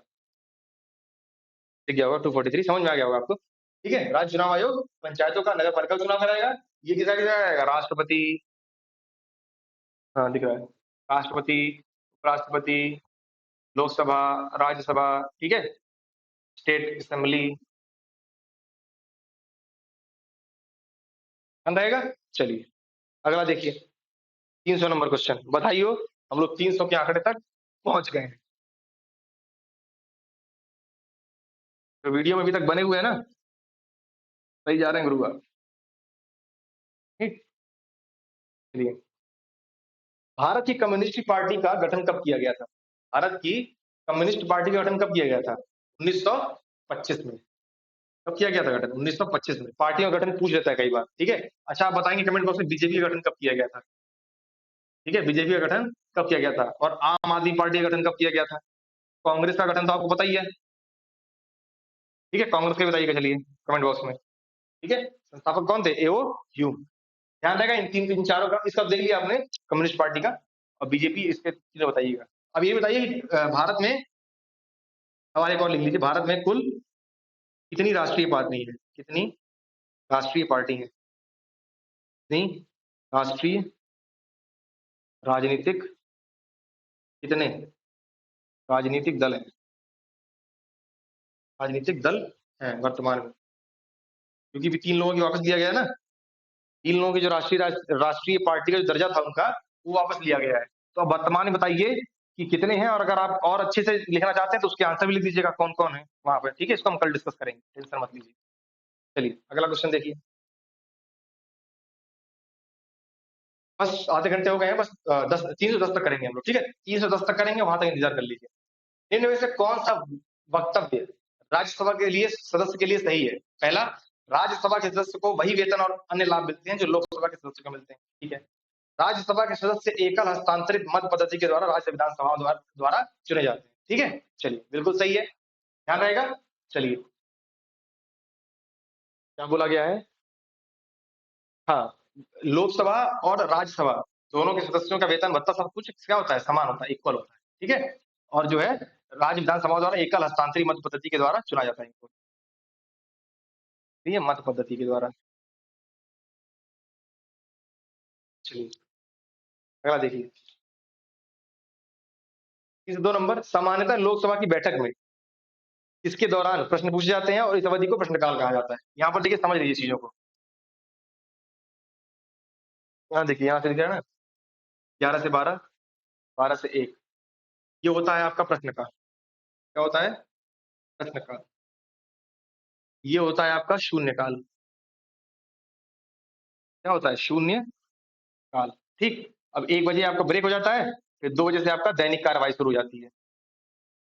दिख गया होगा। 243 समझ में आ गया होगा आपको। ठीक है, राज्य चुनाव आयोग पंचायतों का, नगर पालिका चुनाव कराएगा। ये किसका कराएगा? राष्ट्रपति, हाँ दिख रहा है, राष्ट्रपति, उपराष्ट्रपति, लोकसभा, राज्यसभा, ठीक है, स्टेट असेंबली, ध्यान रहेगा। चलिए अगला देखिए, 300 नंबर क्वेश्चन। बधाई हो, हम लोग 300 के आंकड़े तक पहुंच गए हैं। तो वीडियो में अभी तक बने हुए हैं ना? सही जा रहे हैं गुरुआ? ठीक, चलिए, भारत की कम्युनिस्ट पार्टी का गठन कब किया गया था? भारत की कम्युनिस्ट पार्टी का गठन कब किया गया था? 1925 में। कब किया गया था गठन? 1925 में। पार्टियों का गठन पूछ लेता है कई बार। ठीक है, अच्छा आप बताएंगे कमेंट बॉक्स में बीजेपी का गठन कब किया गया था? ठीक है, बीजेपी का गठन कब किया गया था? और आम आदमी पार्टी का गठन कब किया गया था? कांग्रेस का गठन तो आपको पता ही है। ठीक है, कांग्रेस का बताइएगा चलिए कमेंट बॉक्स में। ठीक है, संस्थापक कौन थे? एओ ह्यूम। ध्यान रहेगा इन तीन इन चारों का। इसका देख लिया आपने, कम्युनिस्ट पार्टी का और बीजेपी, इसके चीजें बताइएगा। अब ये बताइए कि भारत में, सवाल एक और लिख लीजिए, भारत में कुल कितनी राष्ट्रीय पार्टी है? कितनी राष्ट्रीय पार्टी है? कितनी राष्ट्रीय राजनीतिक, कितने राजनीतिक दल है, राजनीतिक दल है वर्तमान में? क्योंकि भी 3 लोगों की वापस लिया गया है ना, 3 लोगों की जो राष्ट्रीय पार्टी का जो दर्जा था उनका, वो वापस लिया गया है। तो अब वर्तमान में बताइए कि कितने हैं, और अगर आप और अच्छे से लिखना चाहते हैं तो उसके आंसर भी लिख दीजिएगा कौन कौन है वहां पर। ठीक है, इसको हम कल डिस्कस करेंगे, टेंशन मत लीजिए। चलिए अगला क्वेश्चन देखिए। बस आधे घंटे हो गए हैं, बस 310 तक करेंगे हम लोग। ठीक है, 310 तक करेंगे, वहां तक इंतजार कर लीजिए। इनमें से कौन सा वक्तव्य राज्यसभा के लिए सदस्य के लिए सही है? पहला, राज्यसभा के सदस्य को वही वेतन और अन्य लाभ मिलते हैं जो लोकसभा के सदस्य को मिलते हैं। ठीक है, राज्यसभा के सदस्य एकल हस्तांतरित मत पद्धति के द्वारा राज्य विधानसभा द्वारा चुने जाते हैं। ठीक है, चलिए बिल्कुल सही है, ध्यान रहेगा। चलिए, क्या बोला गया है? हाँ, लोकसभा और राज्यसभा दोनों के सदस्यों का वेतन भत्ता सब कुछ क्या होता है? समान होता है, इक्वल होता है। ठीक है, और जो है राज्य विधानसभा द्वारा एकल हस्तांतरित मत पद्धति के द्वारा चुना जाता है इनको। ठीक है, मत पद्धति के द्वारा। चलिए अगला देखिए, इस 2 नंबर, सामान्यतः लोकसभा की बैठक में इसके दौरान प्रश्न पूछे जाते हैं और इस अवधि को प्रश्नकाल कहा जाता है। यहाँ पर देखिए, समझ लीजिए चीजों को। यहाँ देखिए, यहाँ से दिख रहा है ना, 11 से 12, 12 से 1, ये होता है आपका प्रश्नकाल। क्या होता है? प्रश्नकाल। ये होता है आपका शून्यकाल। क्या होता है? शून्य काल। ठीक, अब 1 बजे आपका ब्रेक हो जाता है, फिर 2 बजे से आपका दैनिक कार्रवाई शुरू हो जाती है।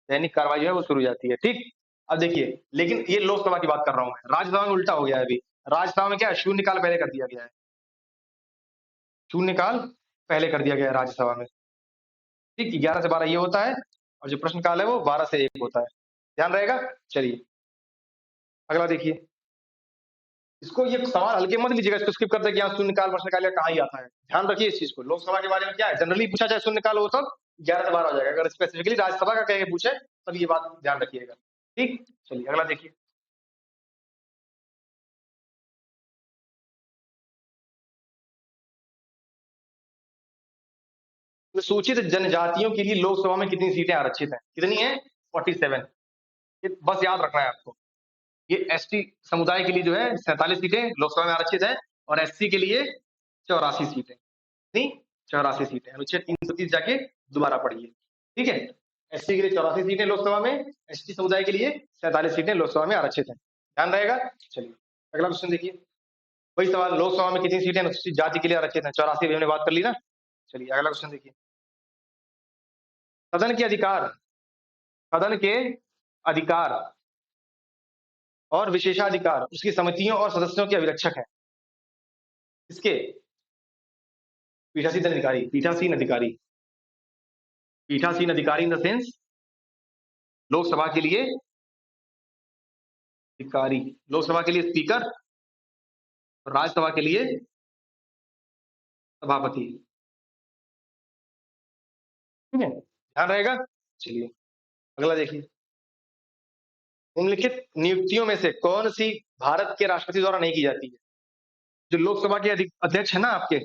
दैनिक कार्रवाई जो है वो शुरू हो जाती है। ठीक, अब देखिए, लेकिन ये लोकसभा की बात कर रहा हूं मैं, राज्यसभा में उल्टा हो गया है अभी। राज्यसभा में क्या है? शून्यकाल पहले कर दिया गया है। शून्यकाल पहले कर दिया गया है राज्यसभा में। ठीक, 11 से 12 ये होता है, और जो प्रश्नकाल है वो 12 से 1 होता है। ध्यान रहेगा। चलिए अगला देखिए, इसको, ये सवाल हल्के मत लीजिएगा, इसको स्किप करते कि यहाँ शून्यकाल प्रश्नकाल या कहाँ ही आता है। ध्यान रखिए इस चीज को। लोकसभा के बारे में क्या है, जनरली पूछा जाए शून्यकाल, वो सब 11 से 12 हो जाएगा। अगर स्पेसिफिकली राज्यसभा का कह के पूछे तब ये बात ध्यान रखिएगा। ठीक, चलिए अगला देखिए। अनुसूचित जनजातियों के लिए लोकसभा में कितनी सीटें आरक्षित हैं? कितनी है? 47। ये बस याद रखना है आपको। ये एसटी समुदाय के लिए जो है 47 सीटें लोकसभा में आरक्षित है और एससी के लिए 84 सीटें। कितनी? 84 सीटें। अनुच्छेद 330 जाके दोबारा पढ़िए। ठीक है? एससी के लिए 84 सीटें लोकसभा में, एसटी समुदाय के लिए 47 सीटें लोकसभा में आरक्षित हैं। ध्यान रहेगा? चलिए, अगला क्वेश्चन देखिए। वही सवाल, लोकसभा में कितनी सीटें अनुसूचित जाति के लिए आरक्षित हैं? 84 अभी हमने बात कर ली ना? चलिए, अगला क्वेश्चन देखिए। सदन के अधिकार, सदन के अधिकार और विशेषाधिकार उसकी समितियों और सदस्यों के अभिरक्षक हैं। किसके? पीठासीन अधिकारी, पीठासीन अधिकारी, पीठासीन अधिकारी इन द सेंस लोकसभा के लिए अधिकारी, लोकसभा के लिए स्पीकर और राज्यसभा के लिए सभापति। ठीक है, ध्यान रहेगा। चलिए, अगला देखिए। निम्नलिखित नियुक्तियों में से कौन सी भारत के राष्ट्रपति द्वारा नहीं की जाती है? जो लोकसभा के अध्यक्ष है ना आपके,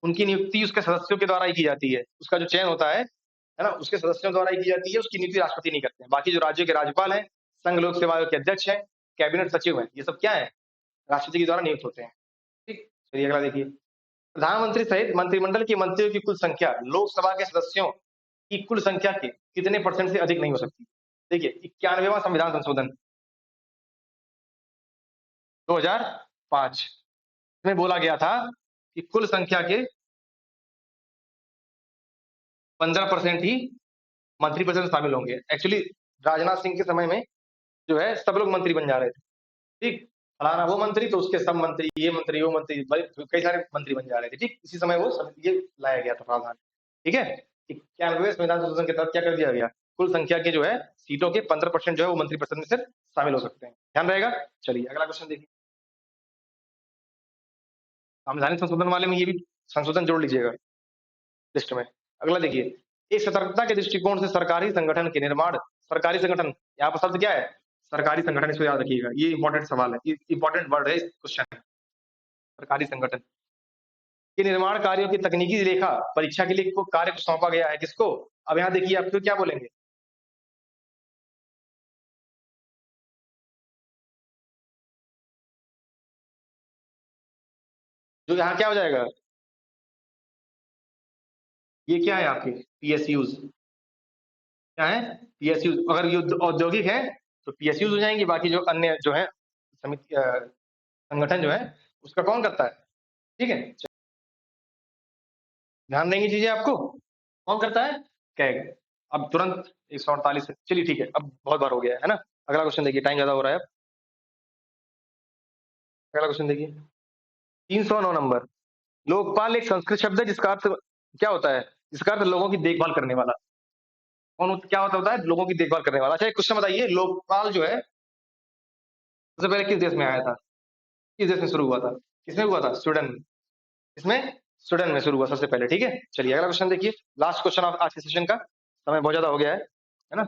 उनकी नियुक्ति उसके सदस्यों के द्वारा ही की जाती है। उसका जो चयन होता है ना, उसके सदस्यों द्वारा ही की जाती है, उसकी नियुक्ति राष्ट्रपति नहीं करते हैं। बाकी जो राज्यों के राज्यपाल हैं, संघ लोक सेवा आयोग के अध्यक्ष हैं, कैबिनेट सचिव हैं, ये सब क्या है? राष्ट्रपति के द्वारा नियुक्त होते हैं। ठीक, चलिए अगला देखिए। प्रधानमंत्री सहित मंत्रिमंडल के मंत्रियों की कुल संख्या लोकसभा के सदस्यों की कुल संख्या के कितने % से अधिक नहीं हो सकती? देखिए, 91वां संविधान संशोधन 2005 में बोला गया था कि कुल संख्या के 15% ही मंत्रिपरिषद में शामिल होंगे। एक्चुअली राजनाथ सिंह के समय में जो है सब लोग मंत्री बन जा रहे थे। ठीक, फलाना वो मंत्री तो उसके सब मंत्री, ये मंत्री, वो मंत्री, कई सारे मंत्री बन जा रहे थे। ठीक, इसी समय वो सब ये लाया गया था प्रावधान। ठीक है, 91वें संविधान संशोधन के तहत क्या कर दिया गया? कुल संख्या के जो है सीटों के 15% जो है वो मंत्रिपरिषद में से शामिल हो सकते हैं। ध्यान रहेगा। चलिए, अगला क्वेश्चन देखिए। संवैधानिक संशोधन वाले में ये भी संशोधन जोड़ लीजिएगा लिस्ट में। अगला देखिए। एक सतर्कता के दृष्टिकोण से सरकारी संगठन के निर्माण, सरकारी संगठन, यहाँ पर शब्द क्या है? सरकारी संगठन, इसको याद रखिएगा, ये इंपॉर्टेंट सवाल है, इंपॉर्टेंट वर्ड है इस क्वेश्चन में। सरकारी संगठन के निर्माण कार्यों की तकनीकी रेखा परीक्षा के लिए कार्य को सौंपा गया है किसको? अब यहाँ देखिए, आप तो क्या बोलेंगे? जो यहाँ क्या हो जाएगा? ये क्या है आपके? पीएसयूज क्या है? पीएसयूज। अगर ये औद्योगिक है तो पीएसयूज हो जाएंगे, बाकी जो अन्य जो है समिति संगठन जो है उसका कौन करता है? ठीक है, ध्यान देंगे चीजें आपको। कौन करता है? कैग। अब तुरंत 148। चलिए ठीक है, अब बहुत बार हो गया है ना। अगला क्वेश्चन देखिए, टाइम ज्यादा हो रहा है अब। अगला क्वेश्चन देखिए, 309 नंबर। लोकपाल एक संस्कृत शब्द है जिसका अर्थ क्या होता है? जिसका अर्थ लोगों की देखभाल करने वाला। कौन क्या होता है? लोगों की देखभाल करने वाला। अच्छा, एक क्वेश्चन बताइए, लोकपाल जो है सबसे पहले किस देश में आया था? किस देश में शुरू हुआ था? किसमें हुआ था? स्वीडन में। इसमें स्वीडन में शुरू हुआ सबसे पहले। ठीक है, चलिए अगला क्वेश्चन देखिए। लास्ट क्वेश्चन ऑफ आज के सेशन का, समय बहुत ज्यादा हो गया है ना।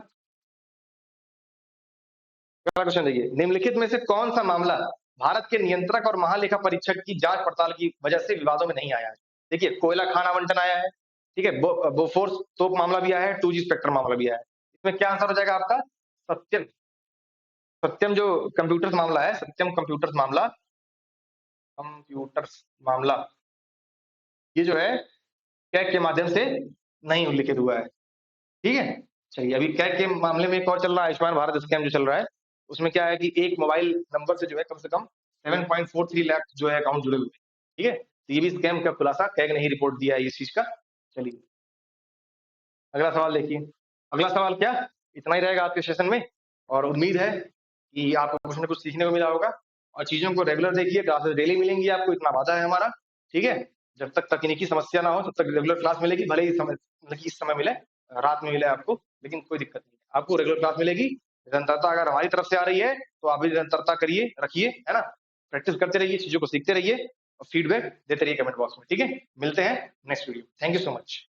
अगला क्वेश्चन देखिए। निम्नलिखित में से कौन सा मामला भारत के नियंत्रक और महालेखा परीक्षक की जांच पड़ताल की वजह से विवादों में नहीं आया है? देखिए, कोयला खान आवंटन आया है, ठीक है, बोफोर्स तोप मामला भी आया है, 2G स्पेक्ट्रम मामला भी आया है। इसमें क्या आंसर हो जाएगा आपका? सत्यम। सत्यम जो कंप्यूटर्स मामला है, सत्यम कंप्यूटर्स मामला, कंप्यूटर्स मामला, ये जो है कैग के माध्यम से नहीं उल्लिखित हुआ है। ठीक है, चलिए अभी कैग के मामले में एक और चल रहा है, आयुष्मान भारत स्कैम जो चल रहा है, उसमें क्या है कि एक मोबाइल नंबर से जो है कम से कम 7.43 लाख जो है अकाउंट जुड़े हुए हैं। ठीक है, तो ये भी स्कैम का खुलासा कैग ने ही रिपोर्ट दिया है इस चीज का। चलिए अगला सवाल देखिए। अगला सवाल क्या, इतना ही रहेगा आपके सेशन में, और उम्मीद है कि आपको कुछ ना कुछ सीखने को मिला होगा। और चीजों को रेगुलर देखिए, क्लासेस डेली मिलेंगी आपको, इतना वादा है हमारा। ठीक है, जब तक तकनीकी समस्या ना हो तब तक रेगुलर क्लास मिलेगी, भले ही समय मतलब कि इस समय मिले, रात में मिले आपको, लेकिन कोई दिक्कत नहीं है, आपको रेगुलर क्लास मिलेगी। निरंतरता अगर हमारी तरफ से आ रही है तो आप भी निरंतरता करिए, रखिए, है ना। प्रैक्टिस करते रहिए, चीजों को सीखते रहिए और फीडबैक देते रहिए कमेंट बॉक्स में। ठीक है, मिलते हैं next video. Thank you so much.